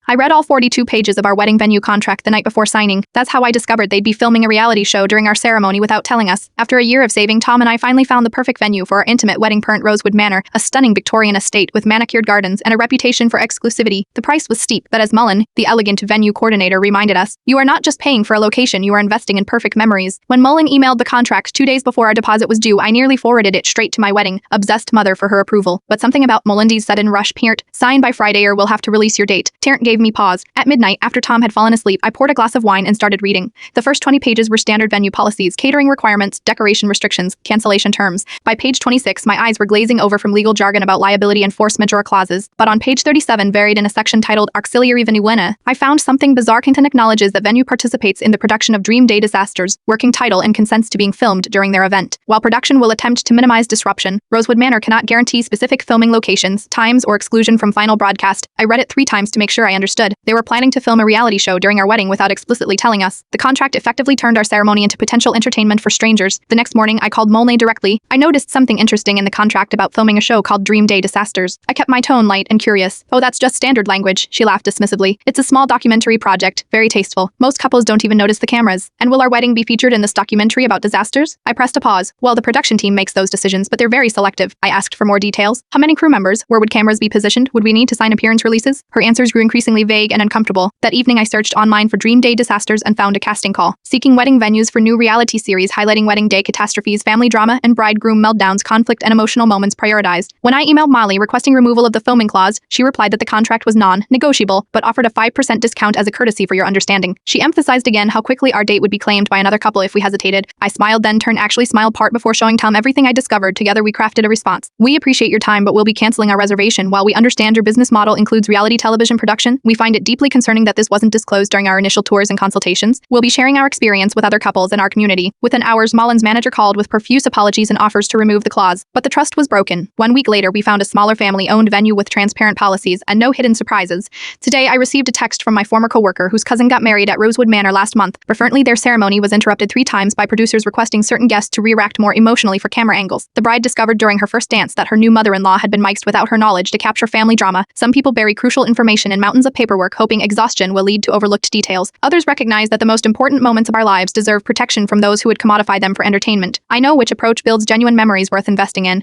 I read all 42 pages of our wedding venue contract the night before signing. That's how I discovered they'd be filming a reality show during our ceremony without telling us. After a year of saving, Tom and I finally found the perfect venue for our intimate wedding at Rosewood Manor, a stunning Victorian estate with manicured gardens and a reputation for exclusivity. The price was steep, but as Mullen, the elegant venue coordinator, reminded us, you are not just paying for a location, you are investing in perfect memories. When Mullen emailed the contract 2 days before our deposit was due, I nearly forwarded it straight to my wedding, obsessed mother for her approval. But something about Mullendy's sudden rush, Parent, sign by Friday or we'll have to release your date. Tarrant gave me pause. At midnight, after Tom had fallen asleep, I poured a glass of wine and started reading. The first 20 pages were standard venue policies, catering requirements, decoration restrictions, cancellation terms. By page 26, my eyes were glazing over from legal jargon about liability and force majeure clauses. But on page 37, buried in a section titled Auxiliary Venuena, I found something bizarre. Kington acknowledges that venue participates in the production of Dream Day Disasters, working title, and consents to being filmed during their event. While production will attempt to minimize disruption, Rosewood Manor cannot guarantee specific filming locations, times, or exclusion from final broadcast. I read it 3 times to make sure I understood. They were planning to film a reality show during our wedding without explicitly telling us. The contract effectively turned our ceremony into potential entertainment for strangers. The next morning, I called Molnay directly. I noticed something interesting in the contract about filming a show called Dream Day Disasters. I kept my tone light and curious. Oh, that's just standard language, she laughed dismissively. It's a small documentary project, very tasteful. Most couples don't even notice the cameras. And will our wedding be featured in this documentary about disasters? I pressed a pause. Well, the production team makes those decisions, but they're very selective. I asked for more details. How many crew members? Where would cameras be positioned? Would we need to sign appearance releases? Her answers grew increasingly vague and uncomfortable. That evening, I searched online for Dream Day Disasters and found a casting call, seeking wedding venues for new reality series highlighting wedding day catastrophes, family drama, and bridegroom meltdowns, conflict, and emotional moments prioritized. When I emailed Molly requesting removal of the filming clause, she replied that the contract was non-negotiable, but offered a 5% discount as a courtesy for your understanding. She emphasized again how quickly our date would be claimed by another couple if we hesitated. I smiled, then turned actually smiled part before showing Tom everything I discovered. Together we crafted a response. We appreciate your time, but we'll be canceling our reservation. While we understand your business model includes reality television production, we find it deeply concerning that this wasn't disclosed during our initial tours and consultations. We'll be sharing our experience with other couples in our community. Within hours, Mullen's manager called with profuse apologies and offers to remove the clause. But the trust was broken. 1 week later, we found a smaller family-owned venue with transparent policies and no hidden surprises. Today, I received a text from my former coworker whose cousin got married at Rosewood Manor last month. Preferently, their ceremony was interrupted 3 times by producers requesting certain guests to react more emotionally for camera angles. The bride discovered during her first dance that her new mother-in-law had been mic'd without her knowledge to capture family drama. Some people bury crucial information in mountains of paperwork, hoping exhaustion will lead to overlooked details. Others recognize that the most important moments of our lives deserve protection from those who would commodify them for entertainment. I know which approach builds genuine memories worth investing in.